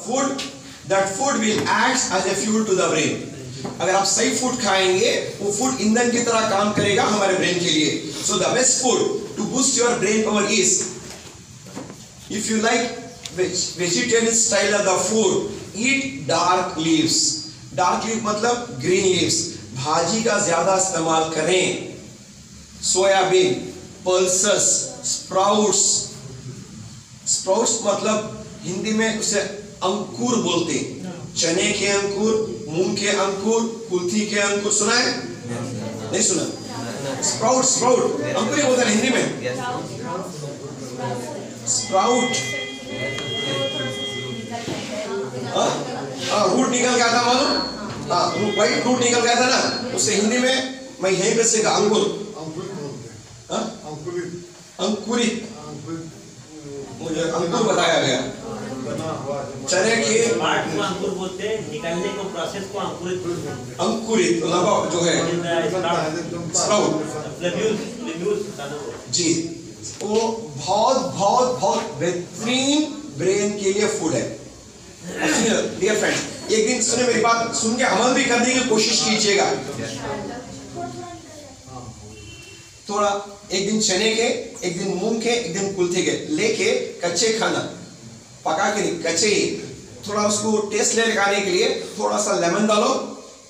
food, that food will act as a fuel to the brain. अगर आप सही food खाएंगे वो फूड ईंधन की तरह काम करेगा हमारे ब्रेन के लिए. So the best food to boost your brain power is, if you like vegetarian style of the food, eat dark leaves. Dark leaf मतलब green leaves. भाजी का ज्यादा इस्तेमाल करें. Soybean, pulses, sprouts. स्प्राउट्स मतलब हिंदी में उसे अंकुर बोलते हैं. चने के अंकुर, मूंग के अंकुर, कुल्थी के अंकुर. सुना है? नहीं सुना? स्प्राउट, स्प्राउट अंकुर ही बोलते हैं हिंदी में. स्प्राउट रूट निकल गया था मालूम. व्हाइट रूट निकल गया था ना, उससे हिंदी में मैं यहीं पे सीखा. अंकुर, अंकुरित, मुझे अंकुर बताया गया. चने के अंकुर बोलते हैं, निकालने को प्रोसेस को अंकुरित. अंकुरित जो है स्प्राउट जी, वो बहुत बहुत बहुत बेहतरीन ब्रेन के लिए फूड है. डियर फ्रेंड्स, एक दिन सुने मेरी बात, सुन के अमल भी करने की कोशिश कीजिएगा. थोड़ा एक दिन चने के, एक दिन मूंग के, एक दिन कुल्थी के लेके कच्चे खाना, पका के नहीं, कच्चे ही. थोड़ा उसको टेस्ट लगाने के लिए थोड़ा सा लेमन डालो,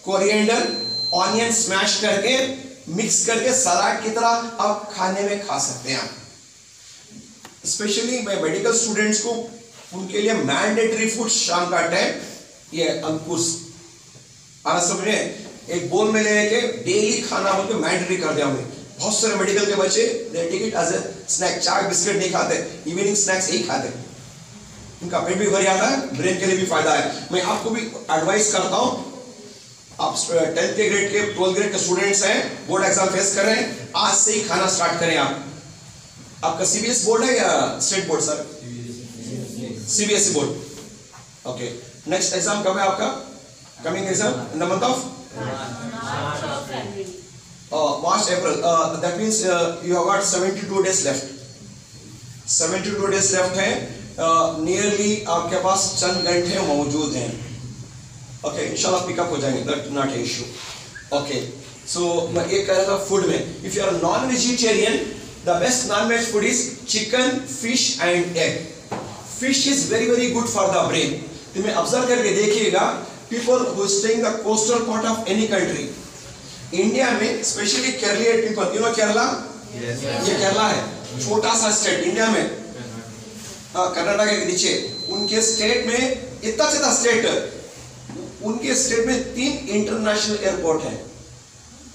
कोरिएंडर, ऑनियन स्मैश करके मिक्स करके सलाद की तरह आप खाने में खा सकते हैं. स्पेशली मैं मेडिकल स्टूडेंट्स को, उनके लिए मैंडेटरी फूड शाम का टाइम ये अंकुर आना समझे. एक बोल में लेके डेली खाना बोल के मैंडेटरी कर दिया हमने. बहुत सारे मेडिकल के बच्चे they take it as a snack. चाय बिस्किट नहीं खाते, इवनिंग स्नैक्स यही खाते. उनका पेट भी भर जाता है, ब्रेन के लिए भी फायदा है. मैं आपको भी एडवाइस करता हूं, आप 10th ग्रेड के 12th ग्रेड के स्टूडेंट्स हैं, बोर्ड एग्जाम फेस कर रहे हैं, आज से ही खाना स्टार्ट करें. आपका सीबीएसई बोर्ड है या state board? Sir CBSE board. Okay, next exam कब है आपका? Coming exam in the month of March, April. That means you have got 72 days left. 72 days left है. Nearly आपके पास चंद घंटे मौजूद हैं. Okay, इंशाल्लाह पिकअप हो जाएंगे. That's not an issue. Okay, so मैं ये कह रहा था फूड में. If you are a non-vegetarian, the best non-veg food is chicken, fish and egg. Fish is very very good for the brain. तो मैं ऑब्जर्व करके देखिएगा, people who stay in the coastal part of any country, India में specially Keralian people, you know Kerala, ये केरला है, छोटा सा state India में, कर्नाटक के नीचे. उनके स्टेट में, इतना छोटा स्टेट, उनके स्टेट में 3 इंटरनेशनल एयरपोर्ट है.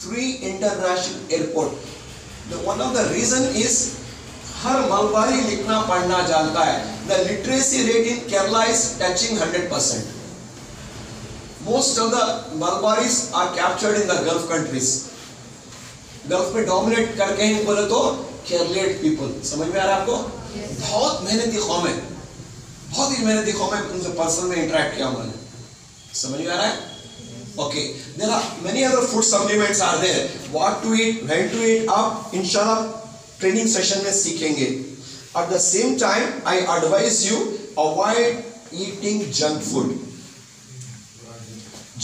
3 international airport. One of the reason is हर मलबारी लिखना पढ़ना जानता है. The literacy rate in Kerala is touching 100%. Most of the Malabaris are captured in the Gulf countries. Gulf में dominate करके ही बोले तो Kerala people. समझ में आ रहा है आपको? बहुत मेहनती कौम है, बहुत ही मेहनती कौम है. उनसे पर्सनल में इंटरेक्ट किया मैंने. समझ में आ रहा है? Okay. There are many other food supplements are there. What to eat, when to eat, आप इंशाल्लाह ट्रेनिंग सेशन में सीखेंगे. At the same time, I advise you avoid eating junk food.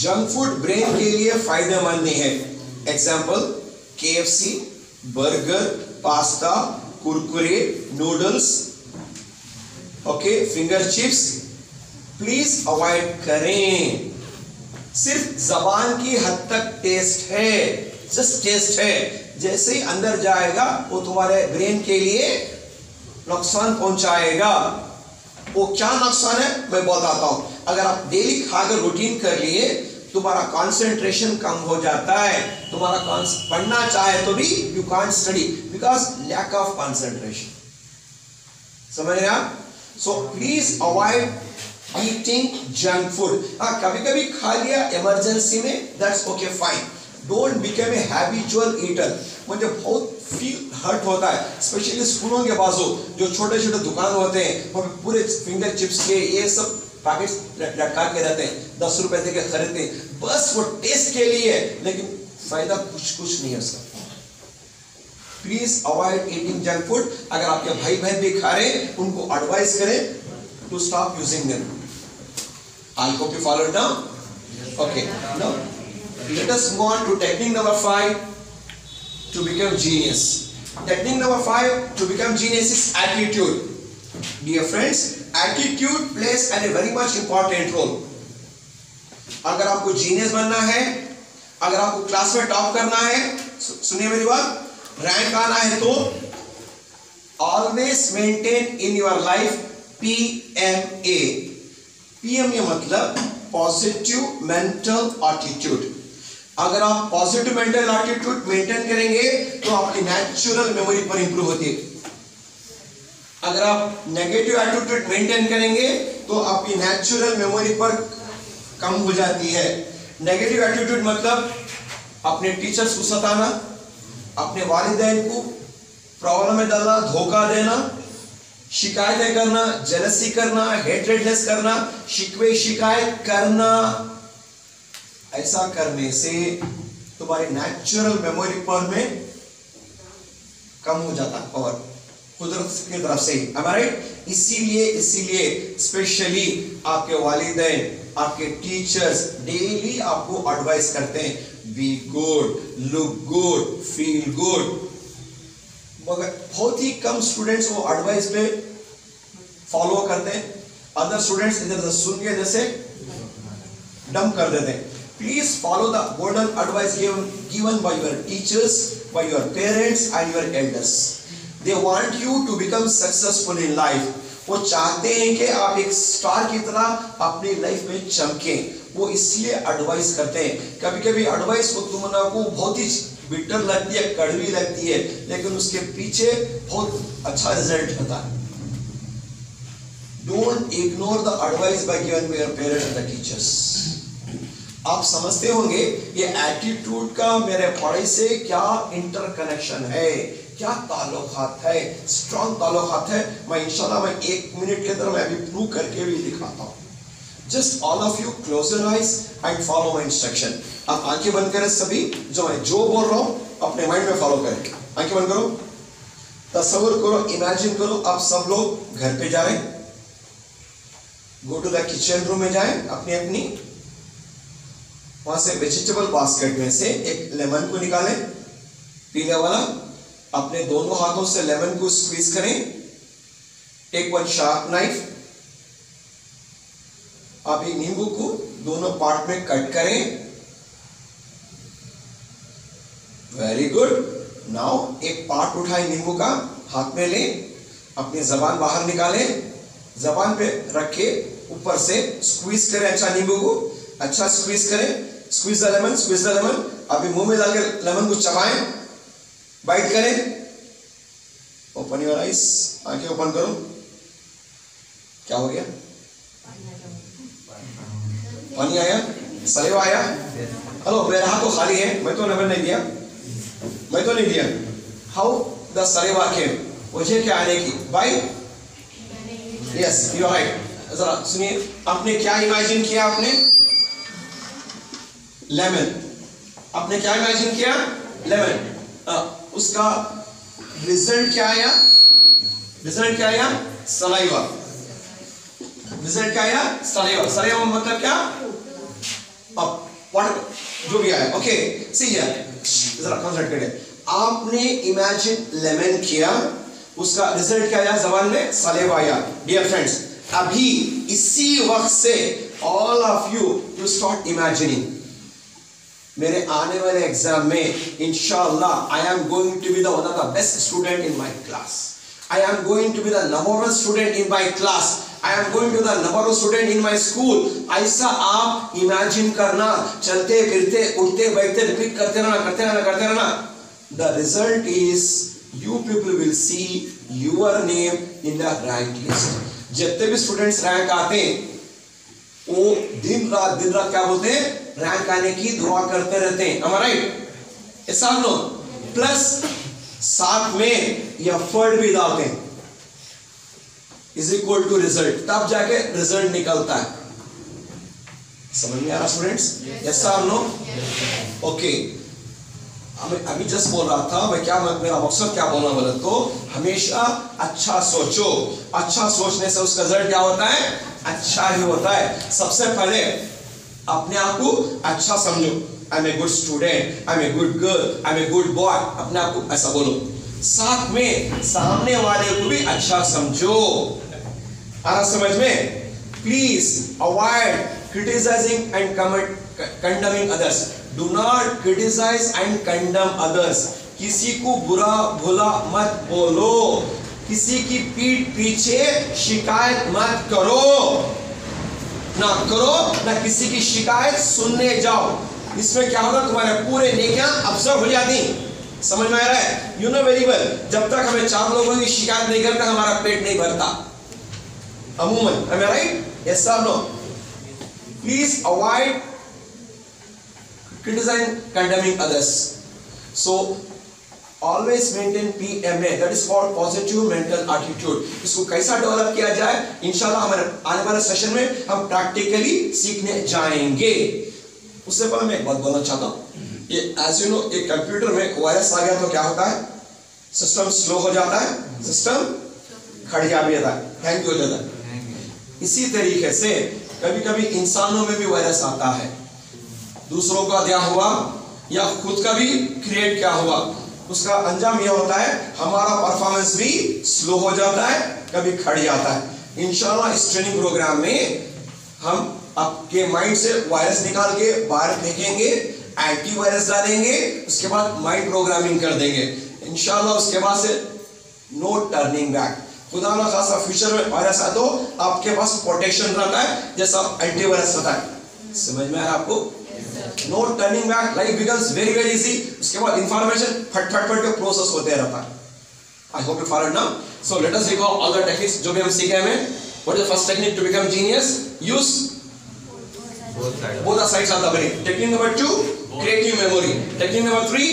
Junk food brain के लिए फायदेमंद नहीं है. Example KFC, burger, pasta, Kurkure, noodles, okay, finger chips, please avoid करें. सिर्फ जबान की हद तक टेस्ट है, जस्ट टेस्ट है. जैसे ही अंदर जाएगा वो तुम्हारे ब्रेन के लिए नुकसान पहुंचाएगा. वो क्या नुकसान है मैं बताता हूं. अगर आप डेली खाकर रूटीन कर लिए, तुम्हारा कंसंट्रेशन कम हो जाता है. तुम्हारा पढ़ना चाहे तो भी you can't study because lack of concentration. समझ रहे आप? So please avoid eating junk food. कभी कभी खा लिया इमरजेंसी में, that's okay fine. Don't become a habitual eater. मुझे बहुत फील हर्ट होता है, स्पेशली स्कूलों के बाजू जो छोटे छोटे दुकान होते हैं, वहाँ पूरे फिंगर चिप्स के ये सब पैकेट्स लटका के रहते हैं, 10 रुपए दे के खरीदते हैं बस वो टेस्ट के लिए, लेकिन फायदा कुछ नहीं है उसका. Please avoid eating junk food. अगर आपके भाई बहन भी खा रहे हैं, उनको एडवाइस करें to stop using them. I hope you followed now. Okay, now let us move on to technique number 5 to become genius. Technique number 5 to become genius is attitude. Dear friends, attitude plays a very much important role. अगर आपको genius बनना है, अगर आपको class में top करना है, सुनिए मेरी बात, रैंक आना है तो always maintain in your life PMA. PMA मतलब पॉजिटिव मेंटल एटीट्यूड. अगर आप पॉजिटिव मेंटल एटीट्यूड मेंटेन करेंगे तो आपकी नेचुरल मेमोरी पर इंप्रूव होती है. अगर आप नेगेटिव एटीट्यूड मेंटेन करेंगे तो आपकी नेचुरल मेमोरी पर कम हो जाती है. नेगेटिव एटीट्यूड मतलब अपने टीचर्स को सताना, अपने वालिदैन को प्रॉब्लम में डालना, धोखा देना, शिकायतें करना, जेलसी करना, हेट्रेडनेस करना, शिकवे शिकायत करना. ऐसा करने से तुम्हारी नेचुरल मेमोरी पर में कम हो जाता है और कुदरत की तरफ से. इसीलिए स्पेशली आपके वालिदैन, आपके टीचर्स डेली आपको एडवाइस करते हैं, be good, look good, feel good. मगर बहुत ही कम स्टूडेंट्स वो एडवाइस पे फॉलो करते हैं. अदर स्टूडेंट्स इधर से सुन के जैसे डंप कर देते हैं. Please follow the golden advice given by your teachers, by your parents and your elders. They want you to become successful in life. वो चाहते हैं कि आप एक स्टार की तरह अपनी लाइफ में चमकें. वो इसलिए एडवाइस करते हैं. कभी कभी एडवाइस को तुमको बहुत ही बिटर लगती है, कड़वी लगती है, लेकिन उसके पीछे बहुत अच्छा रिजल्ट होता है. Don't ignore the advice by given by your parents and the teachers. आप समझते होंगे ये एटीट्यूड का मेरे पढ़ाई से क्या इंटरकनेक्शन है, क्या ताल्लुकात है, स्ट्रॉन्ग ताल्लुकात है. मैं इंशाल्लाह मैं 1 मिनट के अंदर मैं अभी प्रूव करके भी दिखाता हूँ. Just all of you close your eyes and follow my instruction. आप आंखें बंद करें सभी, जो मैं जो बोल रहा हूँ अपने माइंड में फॉलो करें. आंखें बंद करो, तस्वीर करो, इमेजिन करो आप सब लोग घर पे जा रहे हैं. Go to the kitchen room में जाएं, अपनी अपनी वहां से वेजिटेबल बास्केट में से एक लेमन को निकालें, पीले वाला. अपने दोनों हाथों से लेमन को स्क्वीज करें. Take one sharp knife. अभी नींबू को दोनों पार्ट में कट करें. Very good. नाउ एक पार्ट उठाए नींबू का, हाथ में ले, अपनी जबान बाहर निकालें, जबान पे रखे, ऊपर से स्क्वीज करें. अच्छा नींबू को अच्छा स्क्वीज करें. Squeeze the lemon, squeeze the lemon. अभी मुंह में डाल के लेमन को चबाएं, बाइट करें. ओपन योर आइज, आंखें ओपन करो. क्या हो गया? पानी आया, सलेवा आया. हेलो, मेरा हाथ तो खाली है, मैं तो लेमन नहीं दिया, मैं तो नहीं दिया. How the saliva came? मुझे क्या आने की? बाई यस, यू आर राइट. जरा सुनिए, आपने क्या इमेजिन किया? आपने लेमन, आपने क्या इमेजिन किया? लेमन. उसका रिजल्ट क्या आया? रिजल्ट क्या आया? सलाइवा. रिजल्ट क्या आया? सलाइवा. सलाइवा मतलब क्या? जो भी आया. ओके, सी हियर, जरा कंसंट्रेट करिए. आपने इमेजिन लेमन किया, उसका रिजल्ट क्या आया? जबान में सलाइवा आया. डियर फ्रेंड्स, अभी इसी वक्त से all of you to start imagining. मेरे आने वाले एग्जाम में इंशाअल्लाह I am going to be the one of the best student in my class. I am going to be the number 1 student in my class. I am going to the number 1 student in my school. ऐसा आप imagine करना, चलते फिरते उठते बैठते repeat करते रहना, करते रहना, करते रहना. The result is you people will see your name in the rank list. जितने भी स्टूडेंट्स रैंक आते हैं वो दिन रात क्या बोलते हैं? रैंक आने की दुआ करते रहते हैं. am I right? ऐसा नो प्लस साथ में एफर्ट भी डालते हैं. Is equal to result. तब जाके रिजल्ट निकलता है. समझ में आ रहा स्टूडेंट्स? ऐसा नो? ओके. अभी जस्ट बोल रहा था मेरा मकसद क्या बोलना बोला तो हमेशा अच्छा सोचो, अच्छा सोचने से उसका रिजल्ट क्या होता है, अच्छा ही होता है। सबसे पहले अपने आप को अच्छा समझो, I am a good student, I am a good girl, I am a good boy, अपने आप को ऐसा बोलो। साथ में सामने वाले को भी अच्छा समझो। आना समझ में? Please avoid criticising and condemning others. Do not criticise and condemn others. किसी को बुरा भला मत बोलो, किसी की पीठ पीछे शिकायत मत करो, ना किसी की शिकायत सुनने जाओ। इसमें क्या होगा, तुम्हारे पूरे नेकियां अब्सर्व हो जाती। समझ में आ रहा है? यू नो वेरी वेल, जब तक हमें 4 लोगों की शिकायत नहीं करता हमारा पेट नहीं भरता अमूमन। am I right? Yes or no? Please avoid criticizing, condemning others. So always maintain PMA, that is called positive mental attitude. इसको कैसा डेवलप किया जाए, इंशाल्लाह हमारे आने वाले सेशन में हम प्रैक्टिकली सीखने जाएंगे। उससे पहले मैं एक बात बोलना चाहता हूँ। ये एज यू नो, एक कंप्यूटर में वायरस आ गया तो क्या होता है, सिस्टम स्लो हो जाता है, सिस्टम खड़ जाता है, हैंग हो जाता है। इसी तरीके से कभी कभी इंसानों में भी वायरस आता है, दूसरों का दिया हुआ या खुद का भी क्रिएट किया हुआ। उसका अंजाम यह होता है हमारा परफॉर्मेंस भी स्लो हो जाता है, कभी खड़ जाता है। इंशाल्लाह इस ट्रेनिंग प्रोग्राम में हम आपके माइंड से वायरस निकाल के बाहर फेंकेंगे, एंटीवायरस डालेंगे, उसके बाद माइंड प्रोग्रामिंग कर देंगे इंशाल्लाह। उसके बाद से नो टर्निंग बैक। खुदा ना खासा फ्यूचर में वायरस आए तो आपके पास प्रोटेक्शन रहता है जैसा एंटीवायरस रहता है। समझ में आया आपको? No turning back, life becomes very very easy. उसके बाद इंफॉर्मेशन फट के प्रोसेस होते रहता है। I hope you followed now. So let us recall all the techniques जो भी हम सीखे हमें। What is the first technique to become genius? Use both the sides of the brain. Technique number 2, creative memory. Technique number 3,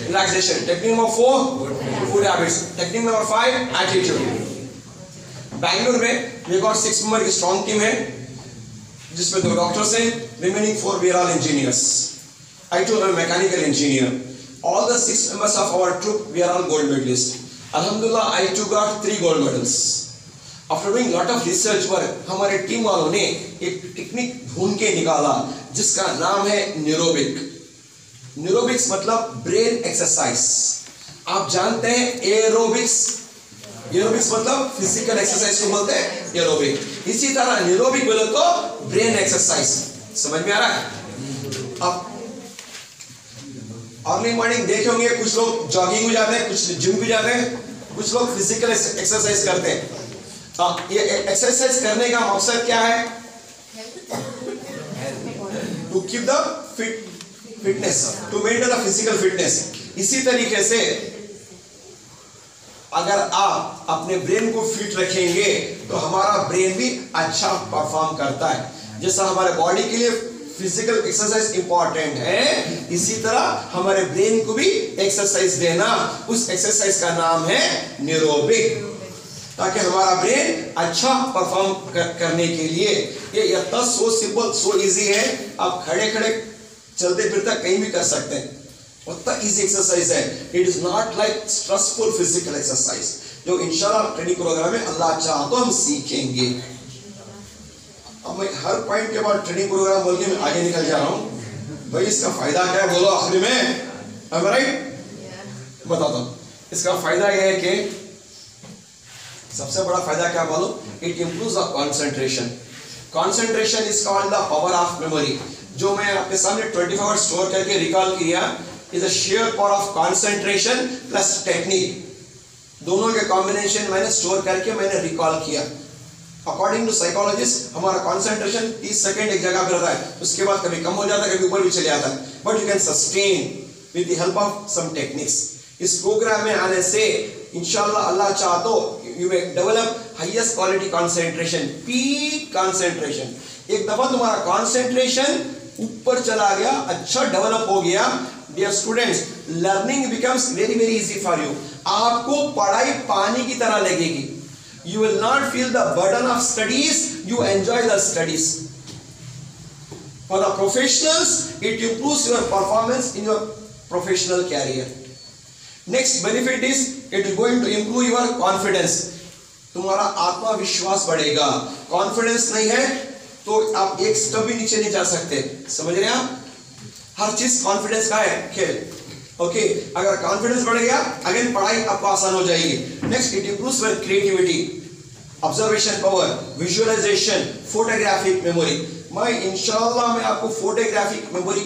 relaxation. Technique number 4, food habits. Technique number 5, attitude. Bangalore में we got 6 member की strong team है जिसमें 2 doctors हैं, remaining 4 we are all engineers. I too am a mechanical engineer. All the 6 members of our troop we are all gold medalists. Alhamdulillah, I too got 3 gold medals. After doing lot of research work, हमारे team वालों ने एक technique ढूंढ के निकाला जिसका नाम है न्यूरोबिक। न्यूरोबिक्स मतलब ब्रेन एक्सरसाइज। आप जानते हैं एरोबिक्स, एरोबिक्स मतलब फिजिकल एक्सरसाइज को बोलते हैं एरोबिक। इसी तरह न्यूरोबिक बोले तो ब्रेन एक्सरसाइज। समझ में आ रहा है? अब अर्ली मॉर्निंग देखे होंगे कुछ लोग जॉगिंग भी जाते हैं, कुछ जिम भी जाते हैं, कुछ लोग फिजिकल एक्सरसाइज करते हैं। ये एक्सरसाइज करने का मकसद क्या है? To keep the fitness, to maintain the physical fitness. इसी तरीके से अगर आप अपने ब्रेन को फिट रखेंगे तो हमारा ब्रेन भी अच्छा परफॉर्म करता है। जैसा हमारे बॉडी के लिए फिजिकल एक्सरसाइज इंपॉर्टेंट है, इसी तरह हमारे ब्रेन को भी एक्सरसाइज देना। उस एक्सरसाइज का नाम है न्यूरोबिक, ताकि हमारा ब्रेन अच्छा परफॉर्म करने के लिए। ये इतना सो सिंपल, सो इजी है। आप खड़े खड़े चलते फिरते कहीं भी कर सकते हैं, उतना इजी एक्सरसाइज है। It is not like stressful physical exercise, जो इंशाल्लाह ट्रेनिंग प्रोग्राम में अल्लाह चाहे तो हम सीखेंगे। अब मैं हर पॉइंट के बाद ट्रेनिंग प्रोग्राम बोल के मैं आगे निकल जा रहा हूँ। भाई इसका फायदा क्या है बोलो आखिरी में? am I right? बताता हूँ। इसका फायदा यह है कि सबसे बड़ा फायदा क्या बोलो? It improves the concentration. Concentration is called the power of memory. जो मैं आपके सामने 24 आवर्स स्टोर करके रिकॉल किया is the share power of concentration plus technique. दोनों के कॉम्बिनेशन मैंने स्टोर करके मैंने रिकॉल किया। अकॉर्डिंग टू साइकोलॉजिस्ट हमारा कंसंट्रेशन 30 सेकंड एक जगह पर रहता है, उसके बाद कभी कम हो जाता है, कभी ऊपर भी चले जाता है, but you can sustain with the help of some techniques. इस प्रोग्राम में आने से इंशाल्लाह अल्लाह चाहे तो you will develop highest quality concentration, peak concentration. एक दफा तुम्हारा कंसंट्रेशन ऊपर चला गया, अच्छा डेवलप हो गया, dear students, learning becomes very very easy for you. आपको पढ़ाई पानी की तरह लगेगी। You will not feel the burden of studies, you enjoy the studies. For the professionals, it improves your performance in your professional career. Next benefit is it is going to improve your confidence, तुम्हारा आत्मविश्वास बढ़ेगा। Confidence नहीं है तो आप एक step भी नीचे नहीं जा सकते, समझ रहे हैं आप? हर चीज कॉन्फिडेंस का है खेल। ओके, अगर कॉन्फिडेंस बढ़ गया अगेन पढ़ाई आपको आसान हो जाएगी। Next it improves your creativity, observation power, visualisation, photographic memory. मैं इंशाल्लाह मैं आपको फोटोग्राफिक मेमोरी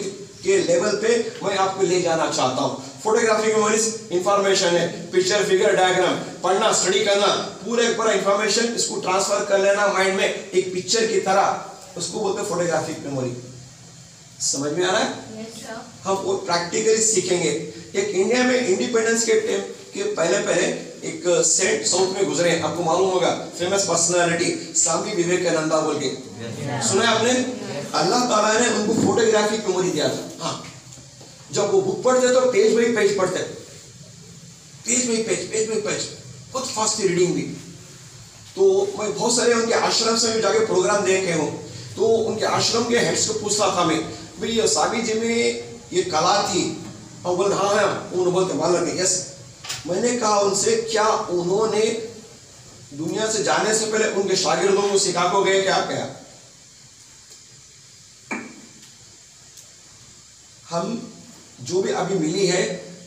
के लेवल पे मैं आपको ले जाना चाहता हूँ। फोटोग्राफिक मेमोरी इंफॉर्मेशन है, पिक्चर, फिगर, डायग्राम, पढ़ना, स्टडी करना, पूरा इंफॉर्मेशन इसको ट्रांसफर कर लेना माइंड में एक पिक्चर की तरह, उसको बोलते हैं फोटोग्राफिक मेमोरी। समझ में आ रहा है? हम वो प्रैक्टिकली सीखेंगे। एक इंडिया में इंडिपेंडेंस के टाइम के पहले एक सेंट साउथ में गुजरे, आपको मालूम होगा, फेमस पर्सनालिटी स्वामी विवेकानंदा बोल के, सुना है आपने? अल्लाह ताला ने उनको फोटोग्राफिक मेमोरी दिया था। हाँ, जब वो बुक पढ़ते तो पेज बाई पेज पढ़ते, पेज बाई पेज, बहुत फास्ट रीडिंग भी। तो मैं बहुत सारे उनके आश्रम से जाके प्रोग्राम देखे हूँ, तो उनके आश्रम के हेड्स को पूछता था मैं, भाई स्वामी जी में ये कला थी? और बोलते हाँ हाँ, उन्होंने बोलते मालूम है, यस। मैंने कहा उनसे, क्या उन्होंने दुनिया से जाने से पहले उनके शागिर्दों को सिखा को गए क्या? हम जो भी अभी मिली है,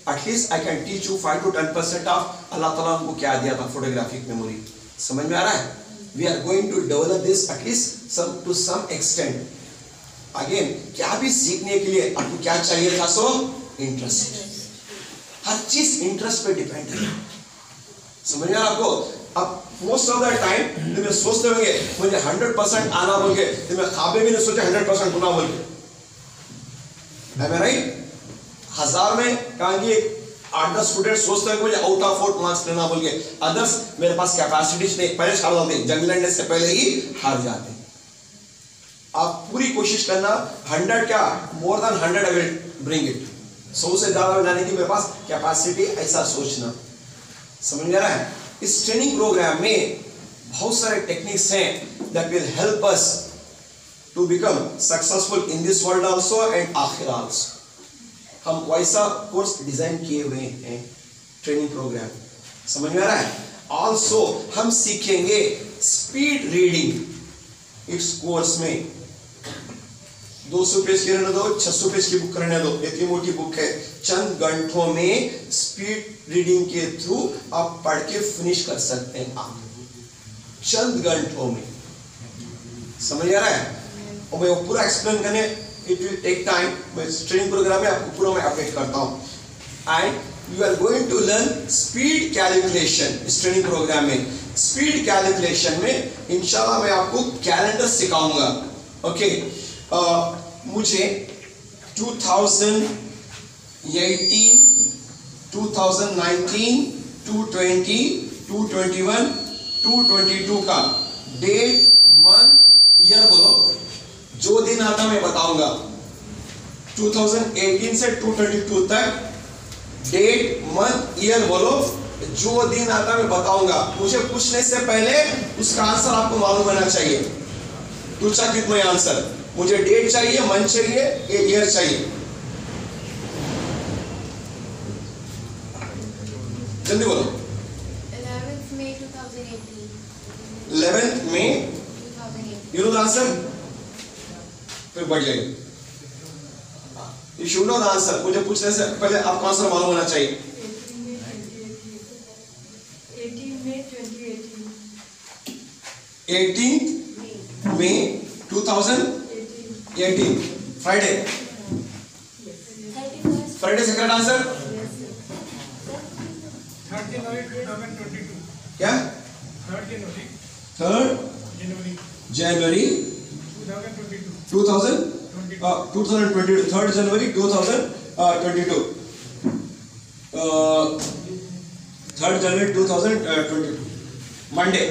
at least I can teach you 5 to 10% of अल्लाह ताला हमको क्या दिया था, फोटोग्राफिक मेमोरी। समझ में आ रहा है? We are going to develop this at least to some extent. Again क्या भी सीखने के लिए आपको क्या चाहिए था? So interest. हर चीज इंटरेस्ट पे डिपेंड है। समझ में आ रहा आपको? अब मोस्ट ऑफ द टाइम तुम्हें सोचते होंगे मुझे 100% आना बोल के, तुम्हें ख्वाबे भी नहीं सोचे 100% होना बोल के, है मैं राइट? 1000 में कहेंगे 8-10 स्टूडेंट सोचते हैं मुझे आउट ऑफ 4 मार्क्स लेना बोल के, अदर्स मेरे पास कैपेसिटी नहीं, पहले छाड़ देते, जंग लड़ने से पहले ही हार जाते। आप पूरी कोशिश करना, 100 क्या, more than 100 I will bring it, 100 से ज्यादा लाने की मेरे पास कैपेसिटी, ऐसा सोचना। समझ में आ रहा है? इस ट्रेनिंग प्रोग्राम में बहुत सारे टेक्निक्स हैं that will help us to become successful in this world also and आखिर आल्सो। हम वैसा कोर्स डिजाइन किए हुए हैं, ट्रेनिंग प्रोग्राम। समझ में आ रहा है? ऑल्सो हम सीखेंगे स्पीड रीडिंग इस कोर्स में। 200 पेज की रहने दो, 600 पेज की बुक रहने दो, इतनी मोटी बुक है। चंद घंटों में स्पीड रीडिंग के थ्रू आप पढ़ के फिनिश कर सकते हैं, आप चंद घंटों में। समझ आ रहा है? और मैं वो पूरा एक्सप्लेन करने, इट विल टेक टाइम। मैं ट्रेनिंग प्रोग्राम में आपको पूरा मैं अपडेट करता हूँ। And you are going to learn speed calculation इस ट्रेनिंग प्रोग्राम में। स्पीड कैलकुलेशन में इंशाल्लाह मैं आपको कैलेंडर सिखाऊंगा। ओके, मुझे 2018, 2019, 220, 221, 222 का डेट, मंथ, ईयर बोलो, जो दिन आता मैं बताऊंगा। 2018 से 222 तक डेट, मंथ, ईयर बोलो, जो दिन आता मैं बताऊंगा। मुझे पूछने से पहले उसका आंसर आपको मालूम होना चाहिए। पूछा कितना आंसर, मुझे डेट चाहिए, मंथ चाहिए, ईयर चाहिए, जल्दी बोलो। 11th May 2018। 11th May 2018। you know the answer? फिर बढ़ जाएगा। You should know the answer। मुझे पूछने से पहले आपको आंसर मालूम होना चाहिए। 18 May 2018 फ्राइडे। फ्राइडे से करेक्ट आंसर 3rd January 2022। क्या? 3rd January 2022 3rd January 2022 3rd January 2022 Monday.